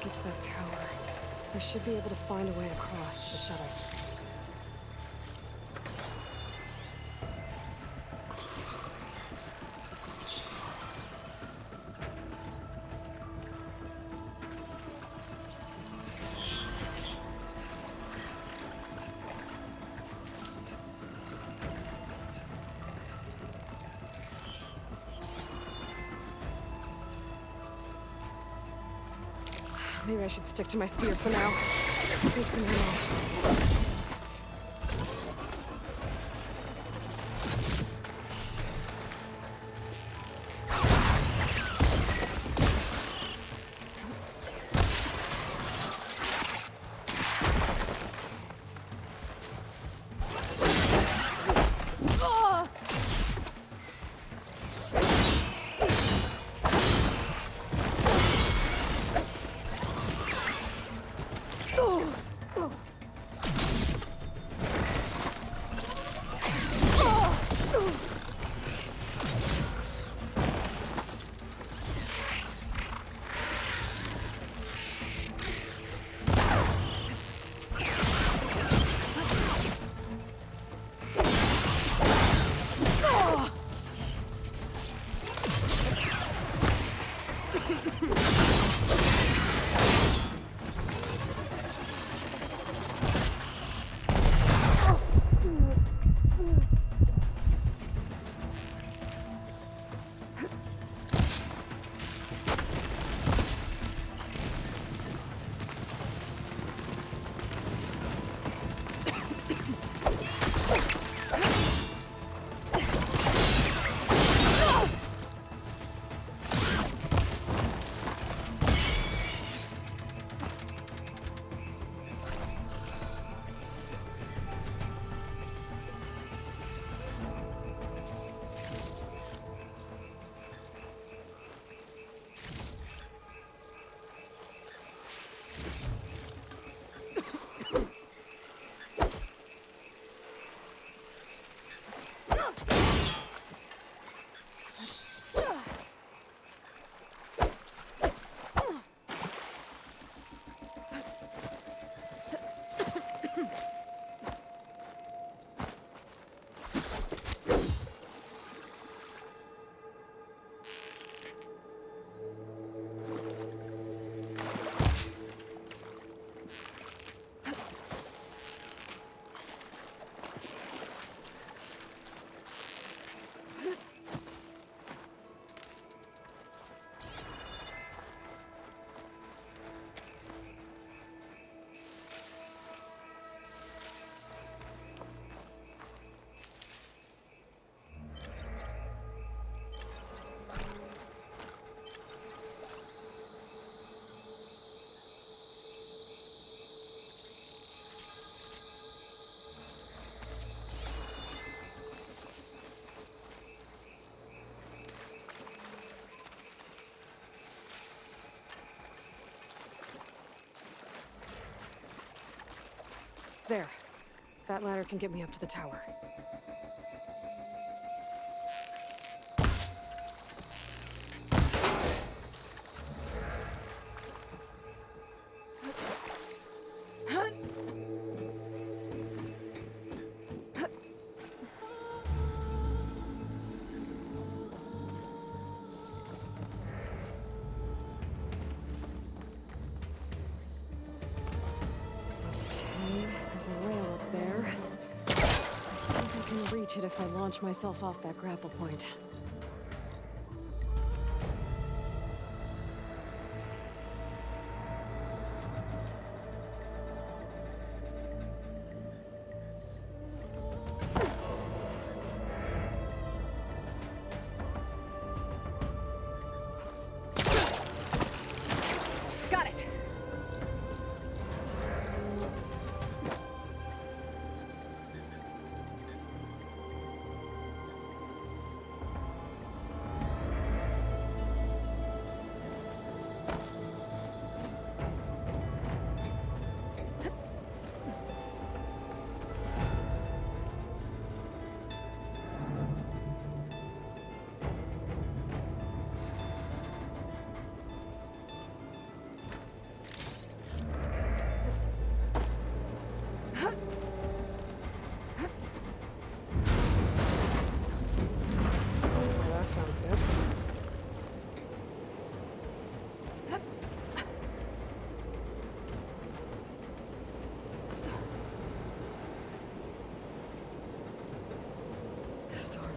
make it to that tower, I should be able to find a way across to the shuttle. Maybe I should stick to my spear for now. Save some ammo. There. That ladder can get me up to the tower. There's a rail up there. I think I can reach it if I launch myself off that grapple point. Got it!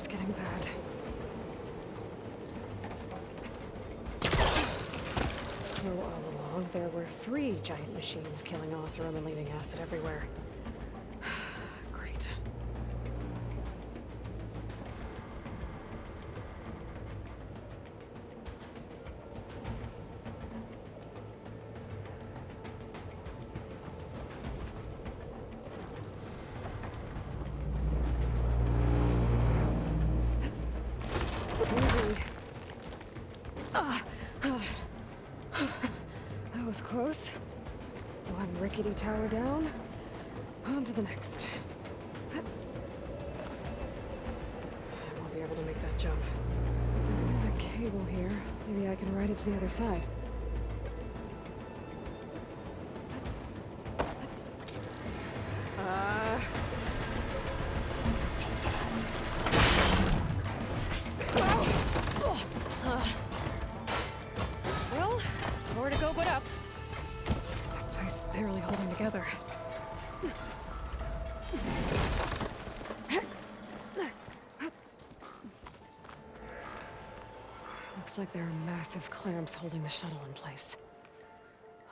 It's getting bad. So all along, there were 3 giant machines killing Oseram and leaving acid everywhere. Great. Easy. That was close. One rickety tower down. On to the next. I won't be able to make that jump. There's a cable here. Maybe I can ride it to the other side. Well, more to go but up. This place is barely holding together. Looks like there are massive clamps holding the shuttle in place.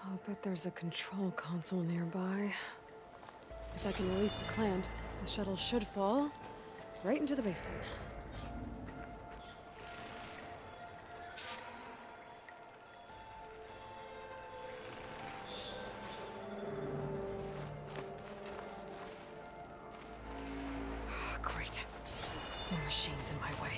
I'll bet there's a control console nearby. If I can release the clamps, the shuttle should fall right into the basin. Great. More machines in my way.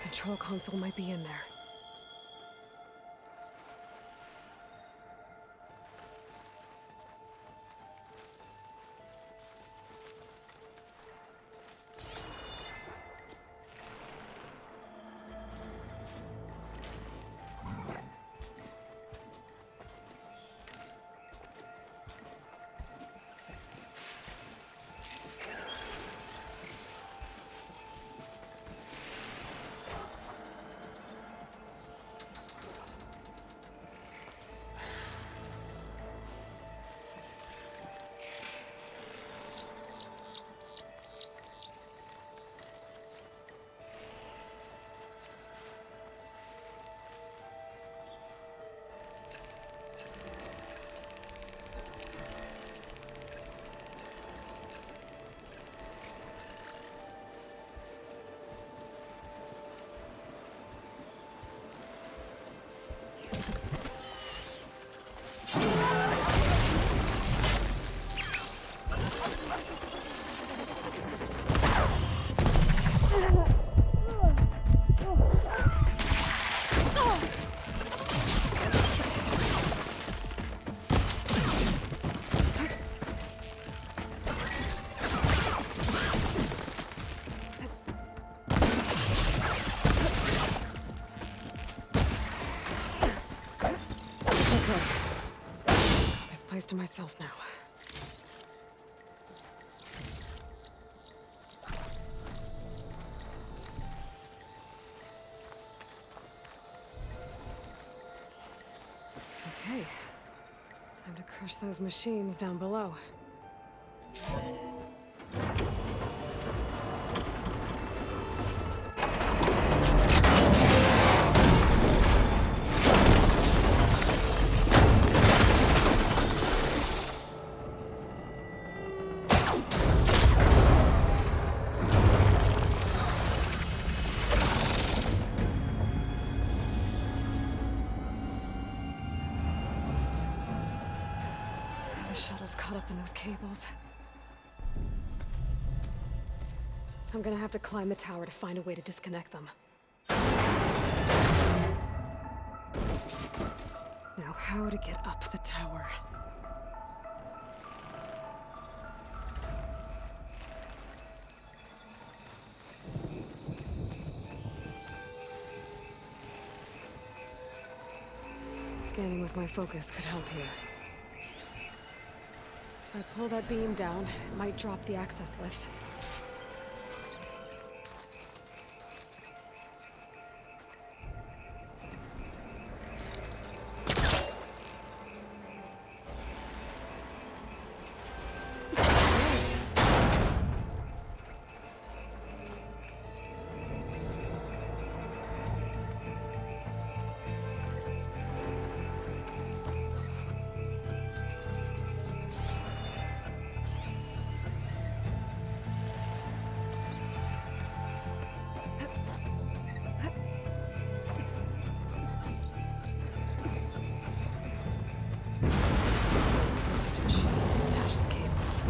Control console might be in there. This place to myself now. Okay. Time to crush those machines down below. The shuttle's caught up in those cables. I'm gonna have to climb the tower to find a way to disconnect them. Now, how to get up the tower? Scanning with my focus could help here. If I pull that beam down, it might drop the access lift. Attach the cables.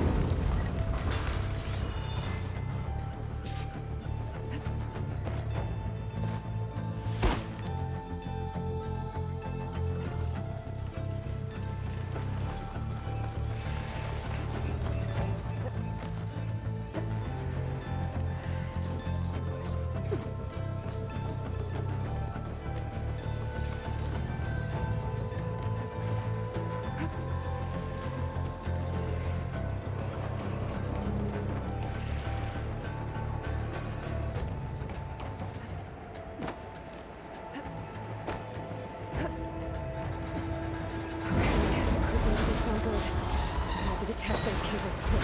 Detach those cables quick.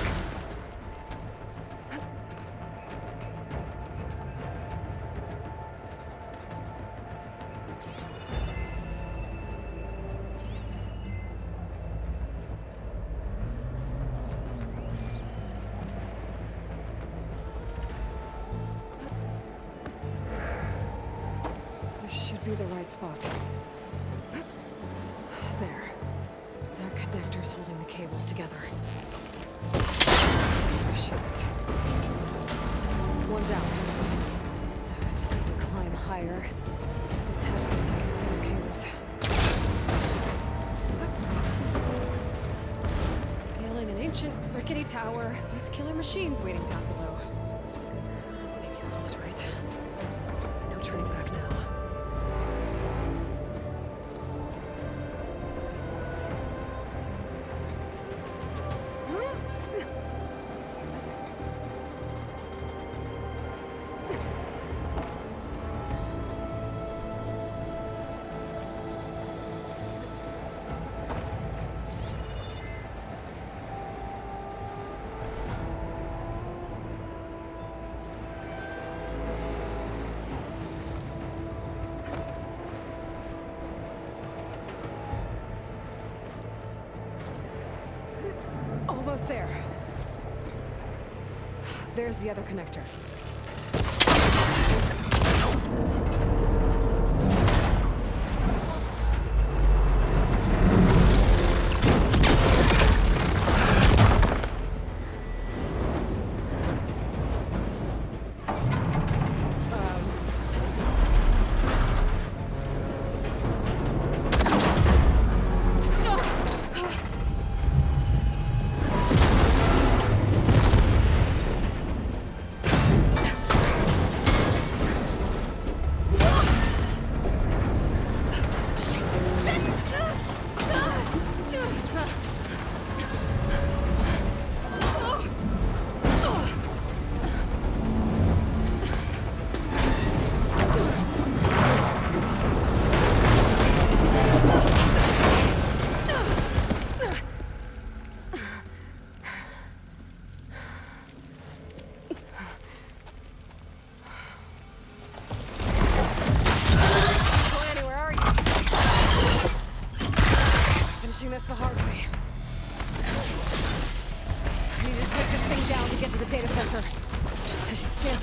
This should be the right spot. There. That connector's holding the cables together. Shit. One down. I just need to climb higher. Attach the second set of cables. Scaling an ancient, rickety tower with killer machines waiting down below. Maybe I was right. No turning back now. Almost there. There's the other connector.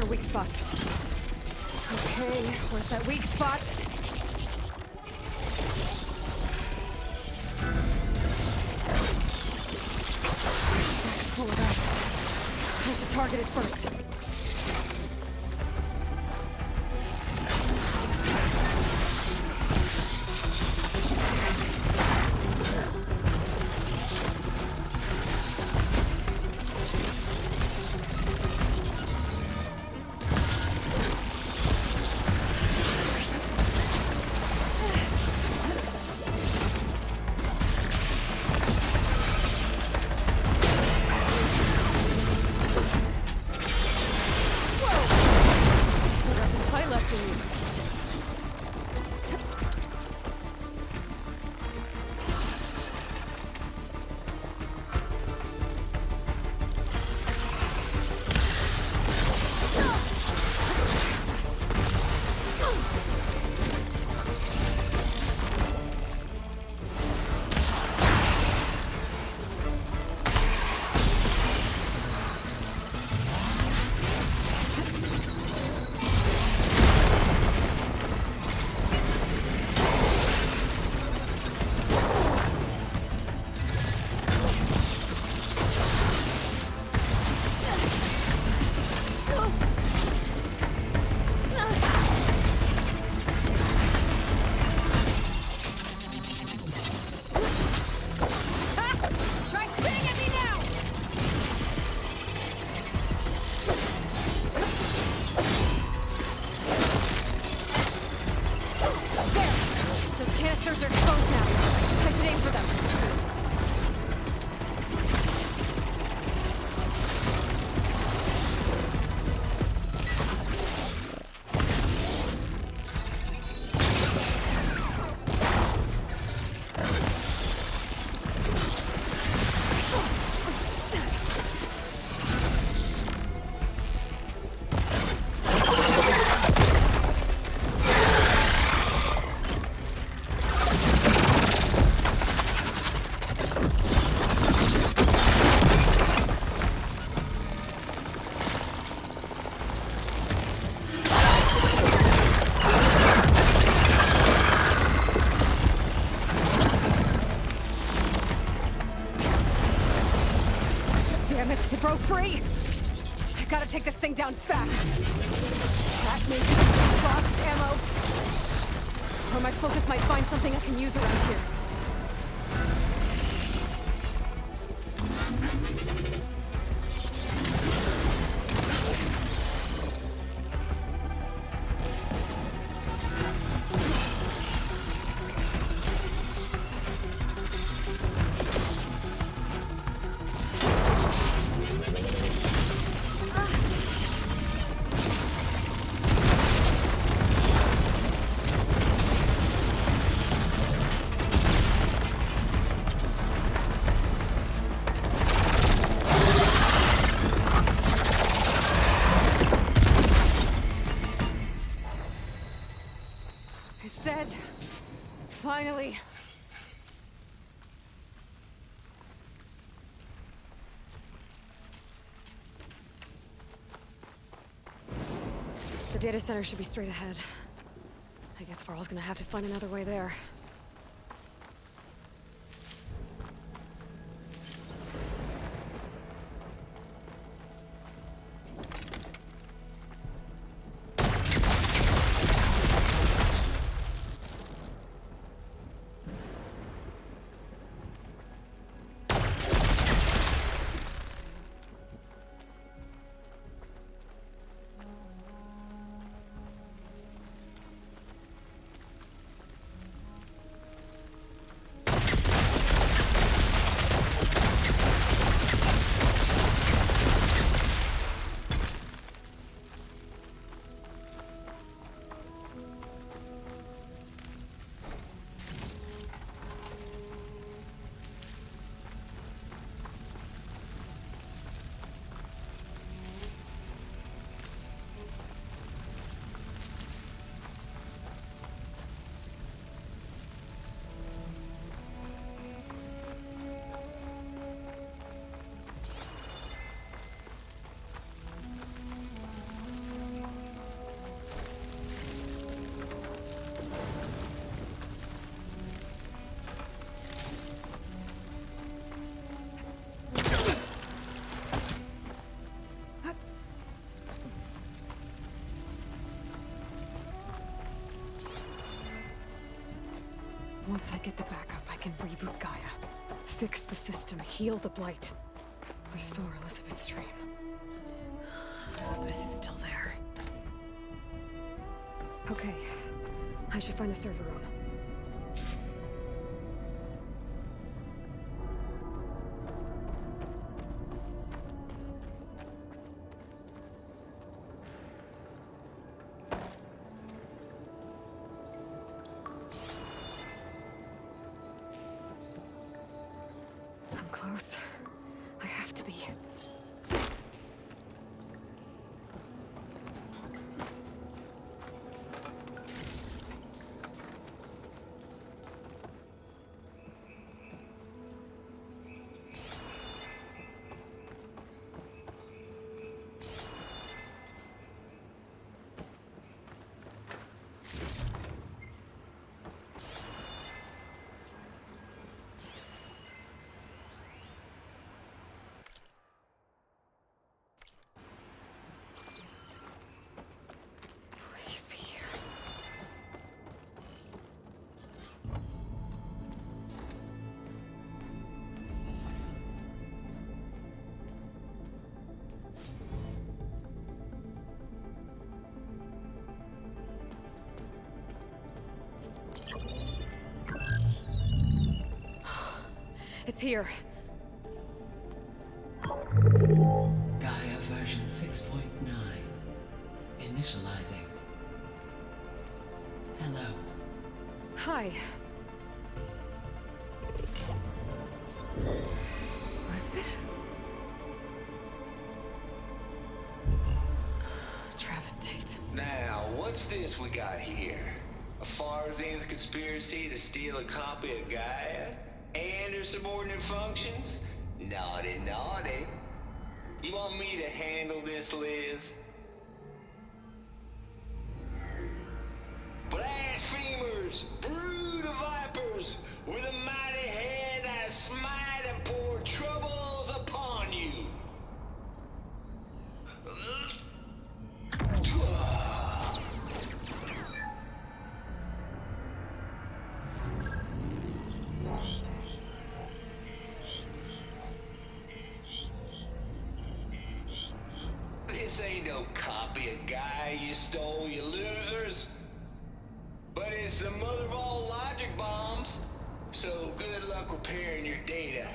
for weak spots. Okay, where's that weak spot? Sack's full of us. I should target it first. Canisters are exposed now. I should aim for them. Damn it, it broke free! I gotta take this thing down fast. That may be frost ammo. Or my focus might find something I can use around here. It's dead. Finally. The data center should be straight ahead. I guess Varl's gonna have to find another way there. Once I get the backup, I can reboot Gaia. Fix the system, heal the Blight. Restore Elizabeth's dream. But is it still there? Okay. I should find the server room. I'm close. I have to be. Please be here. It's here. Gaia version 6.9. Initializing. Hello. Hi. Elizabeth? Travis Tate. Now, what's this we got here? A Farzian's conspiracy to steal a copy of Gaia? And her subordinate functions? Naughty, naughty. You want me to handle this, Liz? Blasphemers! Brood of vipers! With a mighty hand I smite and pour troubles upon you! This ain't no copy of Gaia you stole, you losers. But it's the mother of all logic bombs. So good luck repairing your data.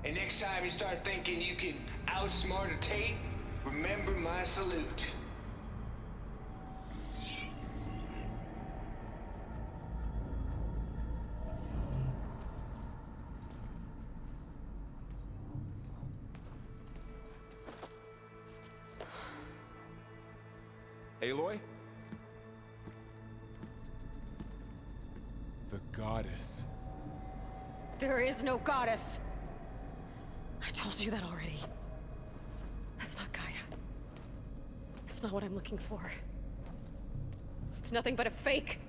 And next time you start thinking you can outsmart a Tate, remember my salute. Aloy? The goddess. There is no goddess. I told you that already. That's not Gaia. It's not what I'm looking for. It's nothing but a fake.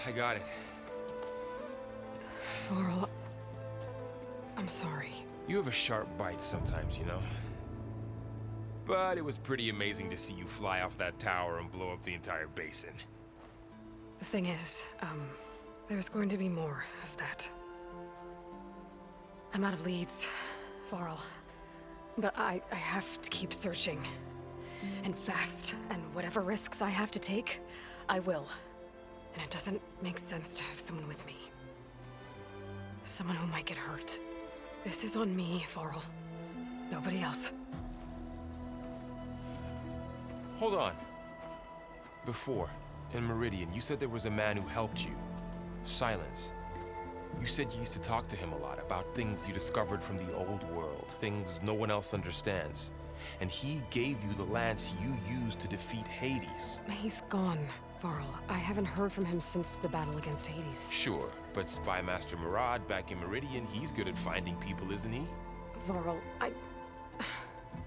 I got it. Varl, I'm sorry. You have a sharp bite sometimes, you know? But it was pretty amazing to see you fly off that tower and blow up the entire basin. The thing is, there's going to be more of that. I'm out of leads, Varl. But I have to keep searching. And fast, and whatever risks I have to take, I will. And it doesn't make sense to have someone with me. Someone who might get hurt. This is on me, Varl. Nobody else. Hold on. Before, in Meridian, you said there was a man who helped you. Silence. You said you used to talk to him a lot about things you discovered from the old world, things no one else understands. And he gave you the lance you used to defeat Hades. He's gone. Varl, I haven't heard from him since the battle against Hades. Sure, but Spy Master Murad back in Meridian, he's good at finding people, isn't he? Varl,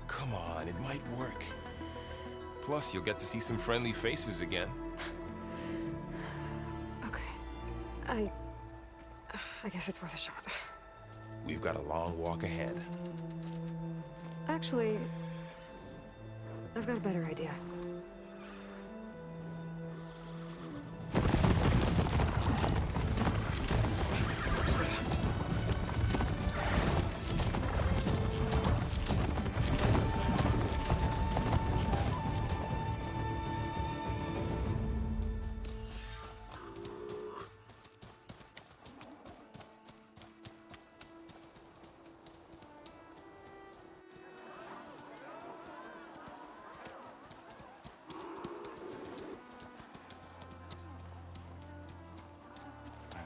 Come on, it might work. Plus, you'll get to see some friendly faces again. Okay. I guess it's worth a shot. We've got a long walk ahead. Actually, I've got a better idea.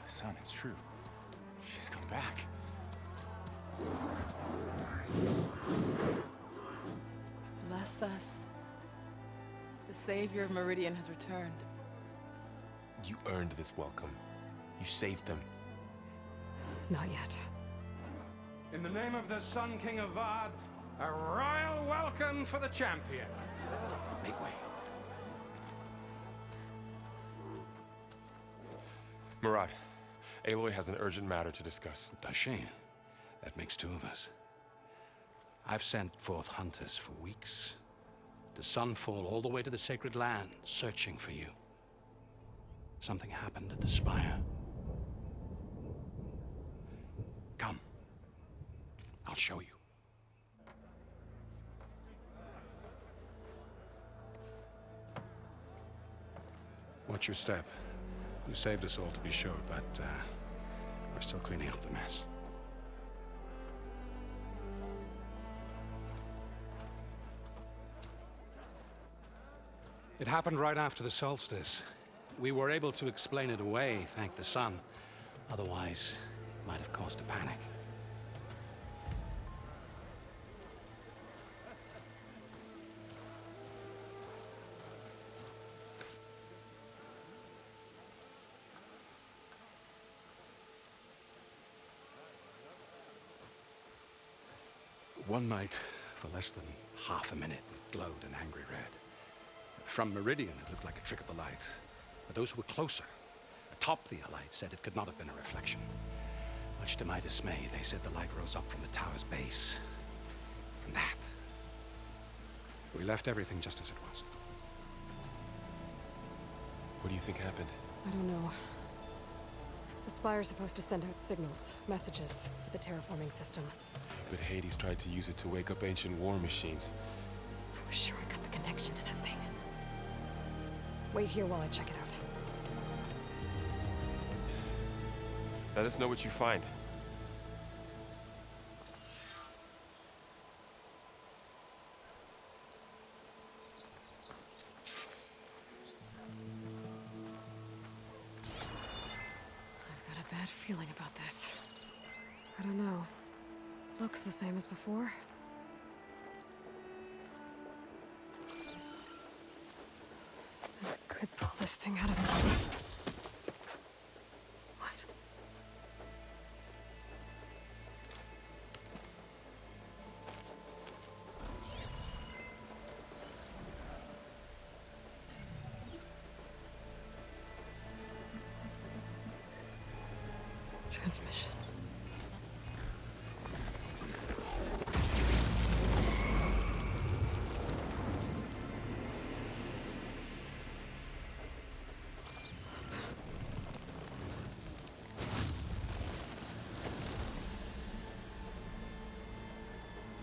Son, it's true. She's come back. Bless us. The savior of Meridian has returned. You earned this welcome. You saved them. Not yet. In the name of the Sun King of Vard, a royal welcome for the champion. Make way. Murad, Aloy has an urgent matter to discuss. Does she? That makes two of us. I've sent forth hunters for weeks. To Sunfall, all the way to the Sacred Land, searching for you. Something happened at the Spire. Come. I'll show you. Watch your step. You saved us all, to be sure, but we're still cleaning up the mess. It happened right after the solstice. We were able to explain it away, thank the sun. Otherwise, it might have caused a panic. One night, for less than half a minute, it glowed an angry red. From Meridian, it looked like a trick of the light. But those who were closer, atop the light, said it could not have been a reflection. Much to my dismay, they said the light rose up from the tower's base. From that. We left everything just as it was. What do you think happened? I don't know. The Spire's supposed to send out signals, messages, for the terraforming system. But Hades tried to use it to wake up ancient war machines. I was sure I got the connection to that thing. Wait here while I check it out. Let us know what you find. I've got a bad feeling about this. I don't know. Looks the same as before. I could pull this thing out of me. What? Transmission.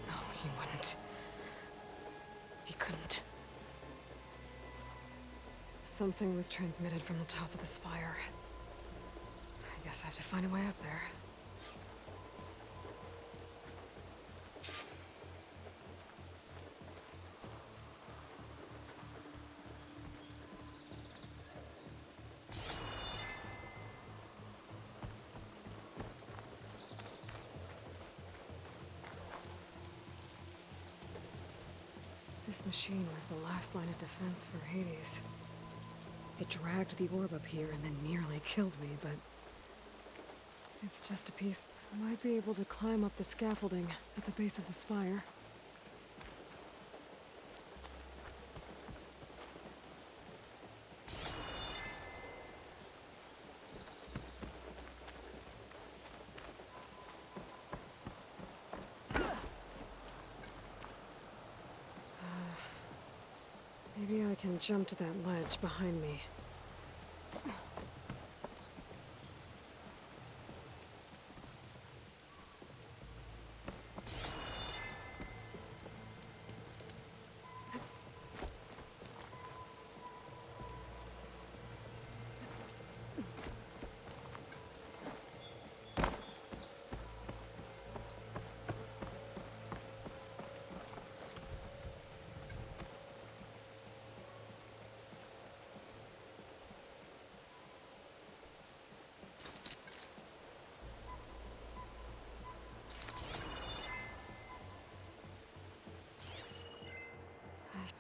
No, he wouldn't. He couldn't. Something was transmitted from the top of the spire. I guess I have to find a way up there. This machine was the last line of defense for Hades. It dragged the orb up here and then nearly killed me, but it's just a piece. I might be able to climb up the scaffolding at the base of the spire. Maybe I can jump to that ledge behind me.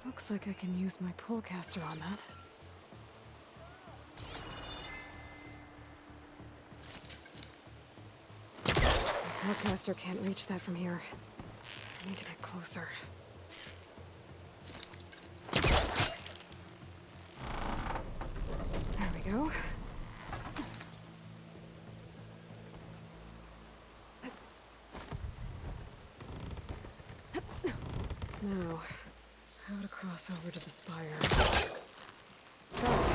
Looks like I can use my pullcaster on that. My pullcaster can't reach that from here. I need to get closer. There we go. Now, how to cross over to the spire. Right.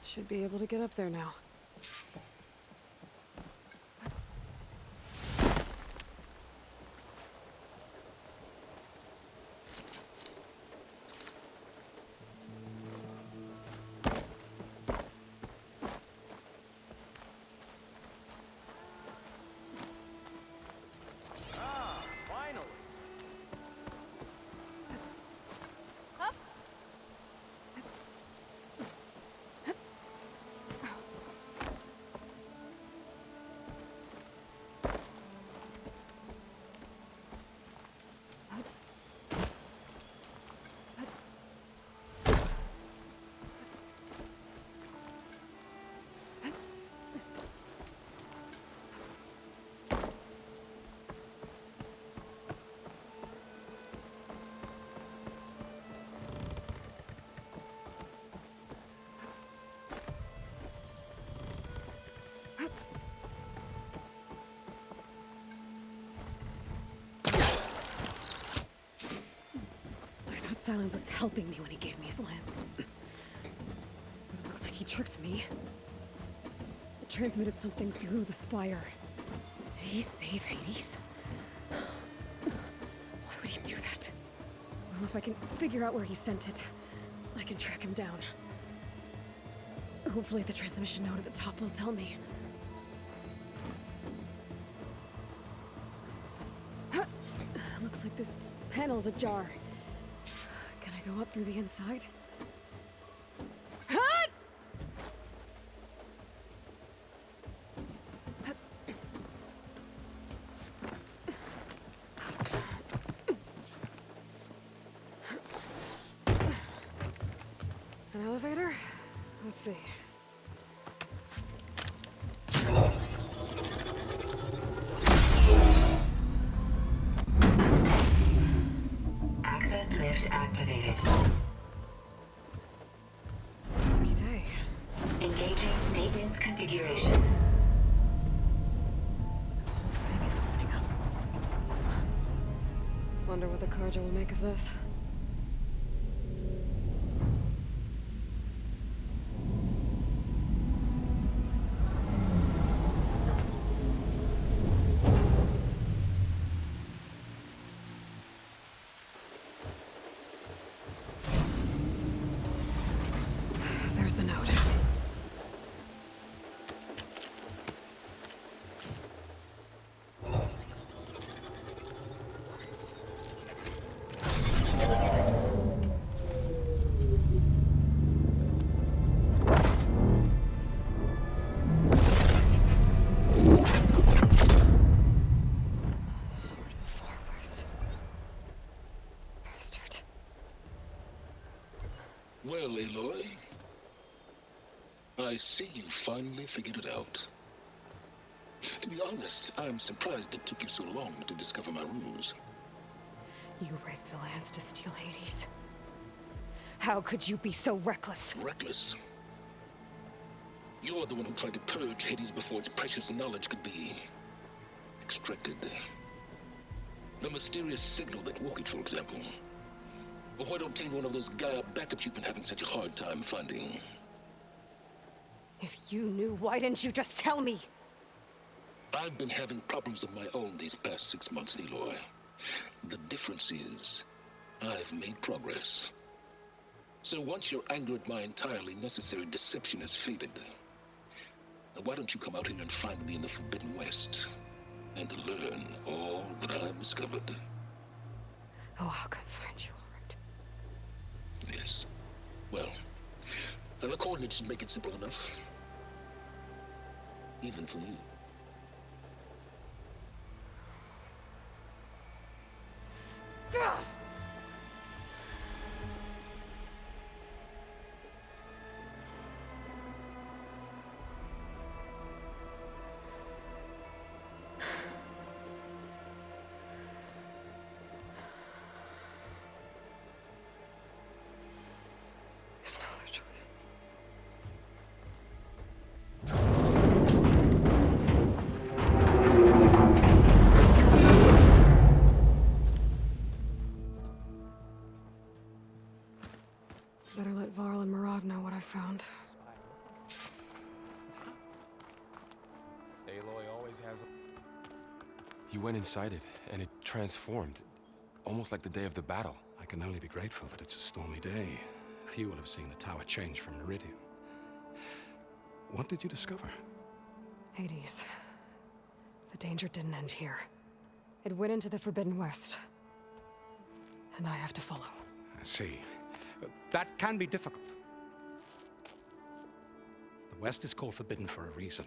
Should be able to get up there now. Silence was helping me when he gave me his lance. But it looks like he tricked me. It transmitted something through the spire. Did he save Hades? Why would he do that? Well, if I can figure out where he sent it, I can track him down. Hopefully the transmission node at the top will tell me. Looks like this panel's ajar. Go up through the inside. An elevator? Let's see. Access lift activated. Lucky day. Engaging maintenance configuration. The whole thing is opening up. Wonder what the Carja will make of this. There's the note. Sword of the Far West. Bastard. Well, Aloy, I see you finally figured it out. To be honest, I'm surprised it took you so long to discover my rules. You rigged the lands to steal Hades. How could you be so reckless? Reckless? You're the one who tried to purge Hades before its precious knowledge could be extracted. The mysterious signal that woke it, for example. Or why to obtain one of those Gaia backups you've been having such a hard time finding. If you knew, why didn't you just tell me? I've been having problems of my own these past 6 months, Aloy. The difference is, I've made progress. So once your anger at my entirely necessary deception has faded, why don't you come out here and find me in the Forbidden West and learn all that I've discovered? Oh, I'll come find you, all right. Yes. Well, and the coordinates should make it simple enough. Even for you. Gah! There's no other choice. Better let Varl and Murad know what I found. Aloy always has a... You went inside it, and it transformed. Almost like the day of the battle. I can only be grateful that it's a stormy day. Few will have seen the tower change from Meridian. What did you discover? Hades. The danger didn't end here. It went into the Forbidden West. And I have to follow. I see. That can be difficult. The West is called Forbidden for a reason.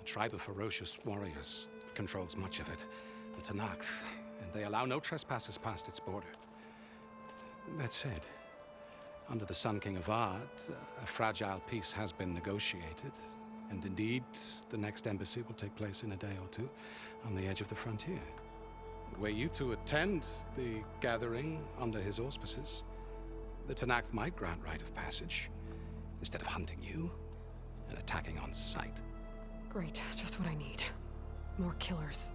A tribe of ferocious warriors controls much of it, the Tenakth, and they allow no trespassers past its border. That said, under the Sun King Avad, a fragile peace has been negotiated, and indeed, the next embassy will take place in a day or two on the edge of the frontier. Were you to attend the gathering under his auspices, the Tenakth might grant right of passage, instead of hunting you and attacking on sight. Great, just what I need. More killers.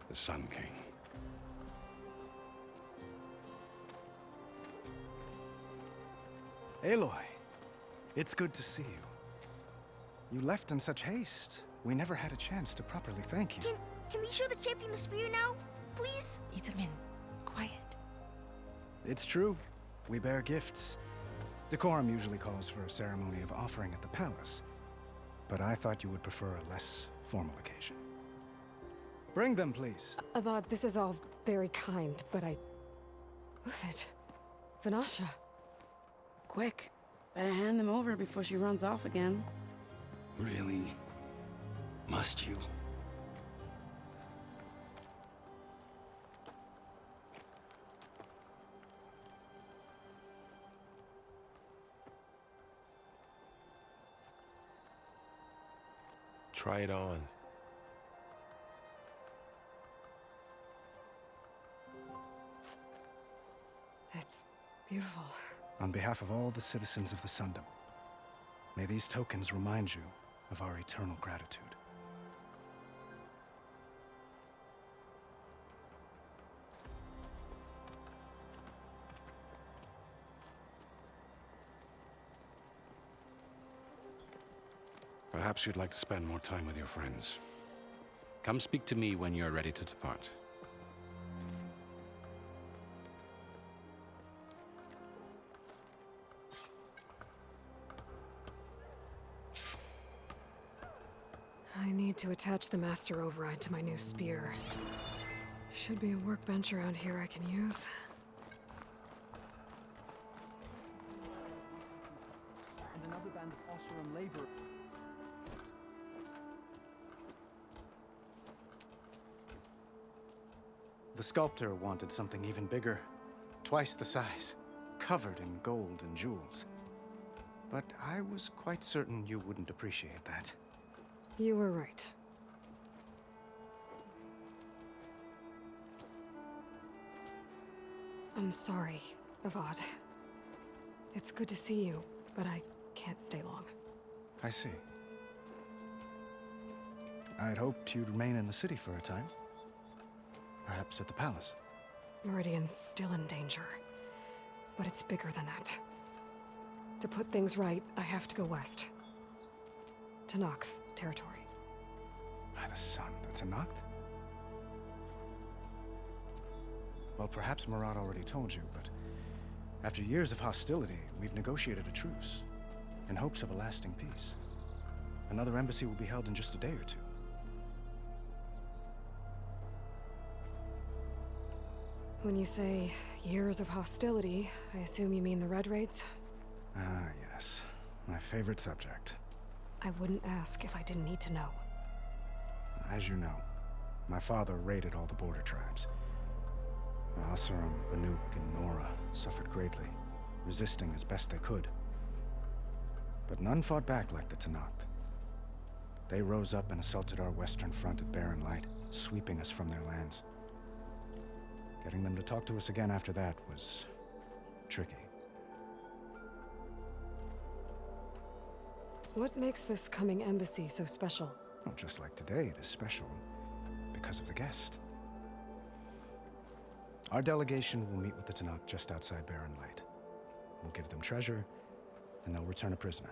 The Sun King. Aloy, it's good to see you. You left in such haste. We never had a chance to properly thank you. Can we show the champion the spear now? Please? Itamin, quiet. It's true. We bear gifts. Decorum usually calls for a ceremony of offering at the palace, but I thought you would prefer a less formal occasion. Bring them, please. Avad, this is all very kind, but Who's it? Vanasha. Quick. Better hand them over before she runs off again. Really? Must you? Try it on. It's beautiful. On behalf of all the citizens of the Sundom, may these tokens remind you of our eternal gratitude. Perhaps you'd like to spend more time with your friends. Come speak to me when you're ready to depart. I need to attach the Master Override to my new spear. Should be a workbench around here I can use. And another band of Ossurum laborers. The sculptor wanted something even bigger. Twice the size. covered in gold and jewels. But I was quite certain you wouldn't appreciate that. You were right. I'm sorry, Avad. It's good to see you, but I can't stay long. I see. I'd hoped you'd remain in the city for a time. Perhaps at the palace. Meridian's still in danger, but it's bigger than that. To put things right, I have to go west. To Noct territory. By the sun, that's a Noct? Well, perhaps Murad already told you, but after years of hostility, we've negotiated a truce in hopes of a lasting peace. Another embassy will be held in just a day or two. When you say years of hostility, I assume you mean the Red Raids? Ah, yes. My favorite subject. I wouldn't ask if I didn't need to know. As you know, my father raided all the border tribes. Asurum, Banuk, and Nora suffered greatly, resisting as best they could. But none fought back like the Tenakth. They rose up and assaulted our western front at Barren Light, sweeping us from their lands. Getting them to talk to us again after that was tricky. What makes this coming embassy so special? Oh, just like today, it is special because of the guest. Our delegation will meet with the Tenakth just outside Barren Light. We'll give them treasure, and they'll return a prisoner.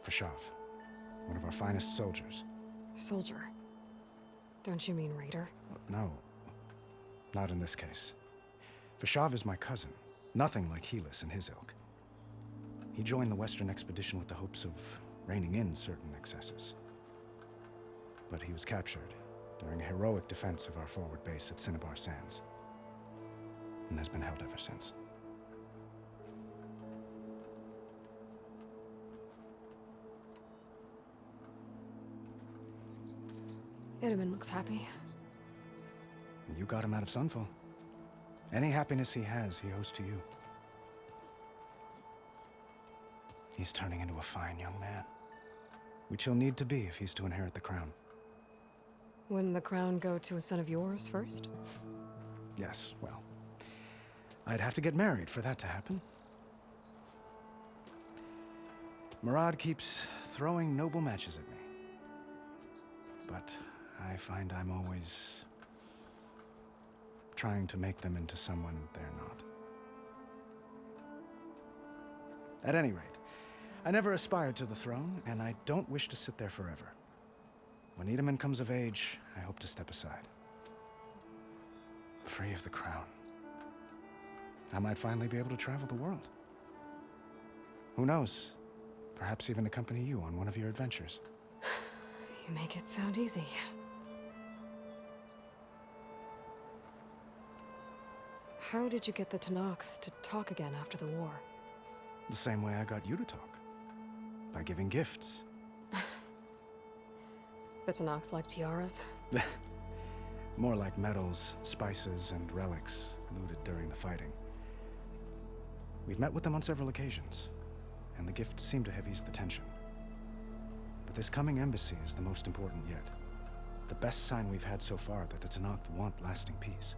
Fashav, one of our finest soldiers. Soldier? Don't you mean raider? No, not in this case. Fashav is my cousin, nothing like Helis and his ilk. He joined the Western expedition with the hopes of reining in certain excesses. But he was captured during a heroic defense of our forward base at Cinnabar Sands, and has been held ever since. Itamen looks happy. You got him out of Sunfall. Any happiness he has, he owes to you. He's turning into a fine young man, which he'll need to be if he's to inherit the crown. Wouldn't the crown go to a son of yours first? Yes, well, I'd have to get married for that to happen. Murad keeps throwing noble matches at me. But I find I'm always trying to make them into someone they're not. At any rate, I never aspired to the throne, and I don't wish to sit there forever. When Itamen comes of age, I hope to step aside. Free of the crown. I might finally be able to travel the world. Who knows? Perhaps even accompany you on one of your adventures. You make it sound easy. How did you get the Tenakth to talk again after the war? The same way I got you to talk. By giving gifts. The Tenakth like tiaras? More like medals, spices, and relics looted during the fighting. We've met with them on several occasions, and the gifts seem to have eased the tension. But this coming embassy is the most important yet. The best sign we've had so far that the Tenakth want lasting peace.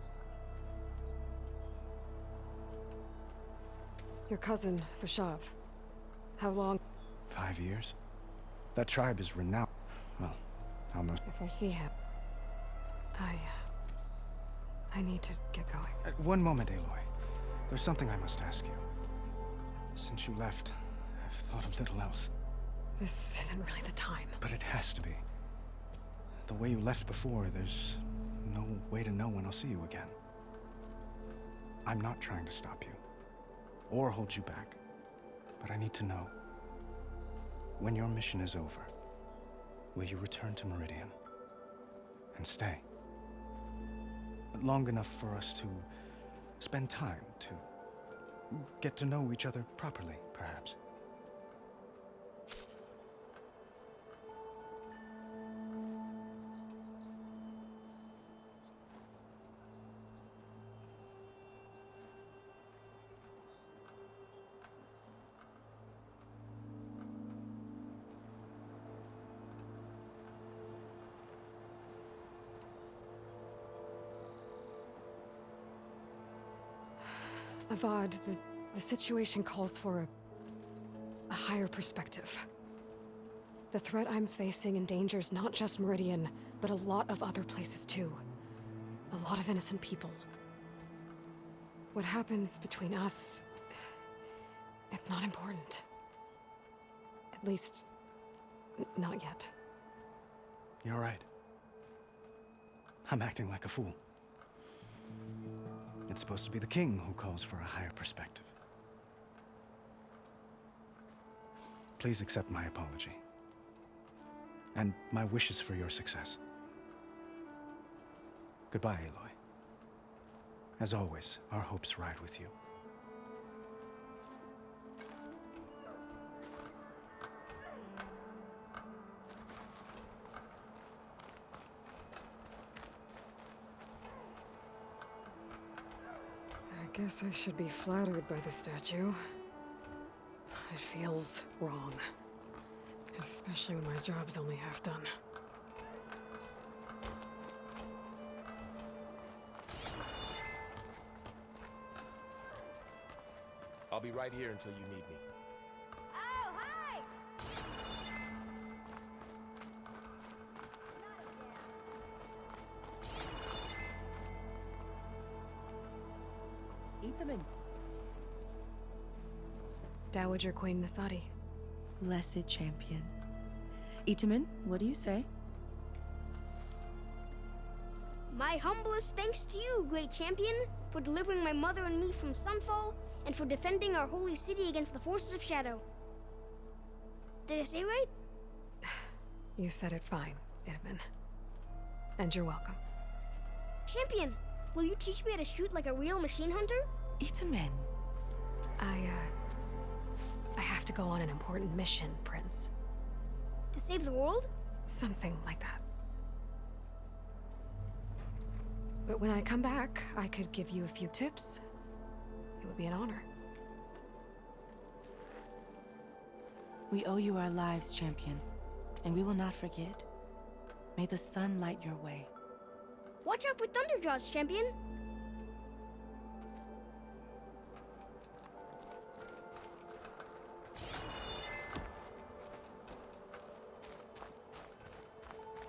Your cousin, Fashav. How long? 5 years? That tribe is renowned. Well, I'll know. If I see him, I need to get going. One moment, Aloy. There's something I must ask you. Since you left, I've thought of little else. This isn't really the time. But it has to be. The way you left before, there's no way to know when I'll see you again. I'm not trying to stop you, or hold you back. But I need to know, when your mission is over, will you return to Meridian? And stay? Long enough for us to spend time, to get to know each other properly, perhaps. Avad, the situation calls for a higher perspective. The threat I'm facing endangers not just Meridian, but a lot of other places too. A lot of innocent people. What happens between us, it's not important. At least, not yet. You're right. I'm acting like a fool. It's supposed to be the king who calls for a higher perspective. Please accept my apology. And my wishes for your success. Goodbye, Aloy. As always, our hopes ride with you. I guess I should be flattered by the statue. It feels wrong. Especially when my job's only half done. I'll be right here until you need me. Oh, hi! Itamen. Dowager Queen Nasadi. Blessed champion. Itamen, what do you say? My humblest thanks to you, great champion, for delivering my mother and me from Sunfall, and for defending our holy city against the forces of Shadow. Did I say right? You said it fine, Itamen. And you're welcome. Champion, will you teach me how to shoot like a real machine hunter? Itamen. I have to go on an important mission, Prince. To save the world? Something like that. But when I come back, I could give you a few tips. It would be an honor. We owe you our lives, champion, and we will not forget. May the sun light your way. Watch out for Thunderjaws, champion!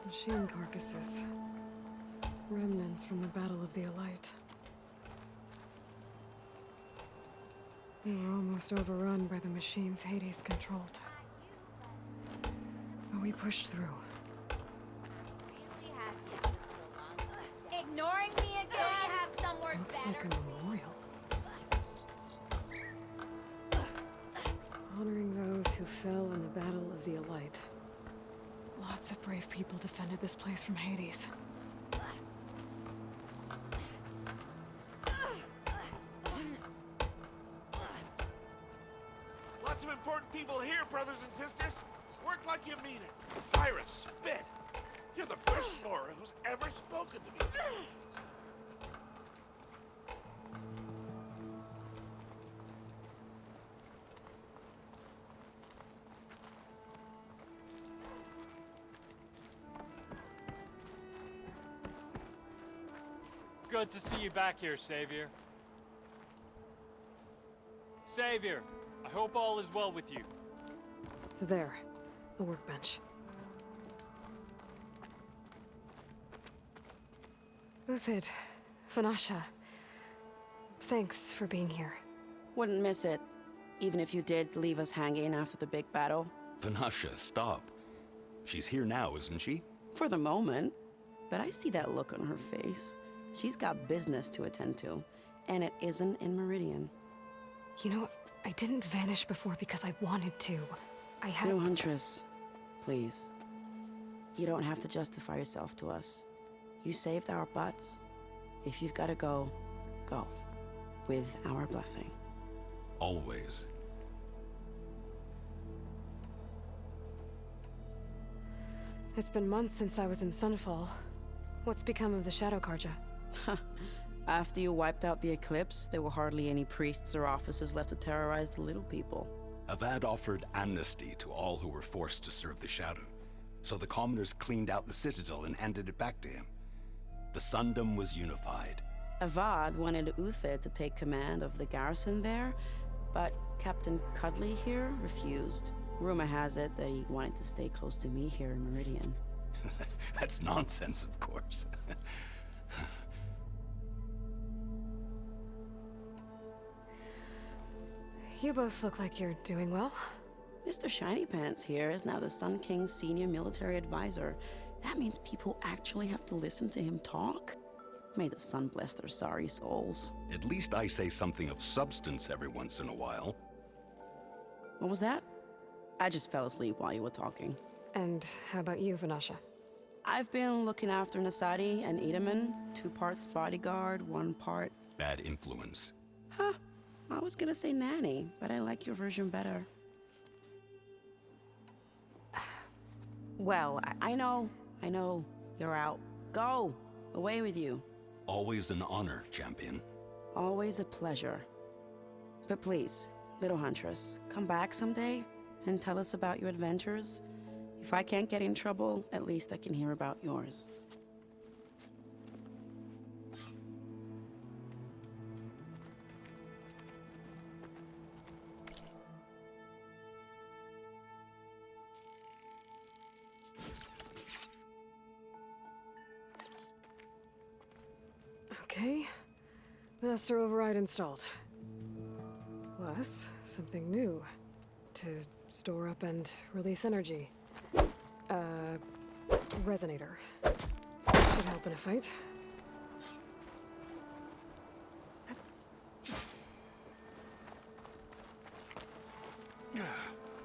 Machine carcasses. Remnants from the Battle of the Elite. They were almost overrun by the machines Hades controlled. But we pushed through. Ignoring me again? Don't you have somewhere Looks better? like a memorial. Honoring those who fell in the Battle of the Elite. Lots of brave people defended this place from Hades. Lots of important people here, brothers and sisters. Work like you mean it. Fire and spit. You're the first Mora who's ever spoken to me. Good to see you back here, Savior. Savior, I hope all is well with you. There, the workbench. Uthid, Vanasha, thanks for being here. Wouldn't miss it, even if you did leave us hanging after the big battle. Vanasha, stop. She's here now, isn't she? For the moment. But I see that look on her face. She's got business to attend to, and it isn't in Meridian. You know, I didn't vanish before because I wanted to. I had— No, Huntress. Please. You don't have to justify yourself to us. You saved our butts. If you've got to go, go. With our blessing. Always. It's been months since I was in Sunfall. What's become of the Shadow Carja? After you wiped out the Eclipse, there were hardly any priests or officers left to terrorize the little people. Avad offered amnesty to all who were forced to serve the Shadow, so the commoners cleaned out the Citadel and handed it back to him. The Sundom was unified, Avad wanted Uther to take command of the garrison there, but Captain Cudley here refused. Rumor has it that he wanted to stay close to me here in Meridian. That's nonsense, of course. You both look like you're doing well. Mr. Shiny Pants here is now the Sun King's senior military advisor. That means people actually have to listen to him talk? May the sun bless their sorry souls. At least I say something of substance every once in a while. What was that? I just fell asleep while you were talking. And how about you, Vanasha? I've been looking after Nasadi and Edaman. 2 parts bodyguard, 1 part... Bad influence. Huh. I was gonna say nanny, but I like your version better. Well, I know. You're out. Go! Away with you. Always an honor, champion. Always a pleasure. But please, little Huntress, come back someday and tell us about your adventures. If I can't get in trouble, at least I can hear about yours. Okay. Master override installed. Plus, something new. To store up and release energy. Resonator. Should help in a fight.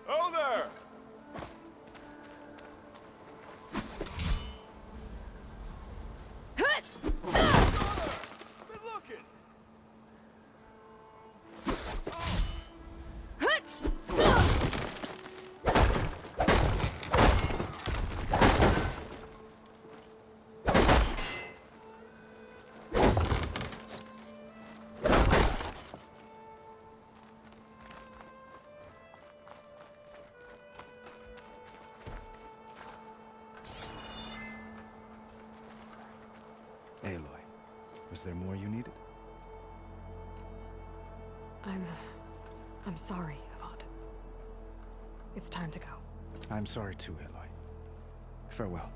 Oh there! Good looking! Aloy, was there more you needed? I'm sorry, Avad. It's time to go. I'm sorry too, Aloy. Farewell.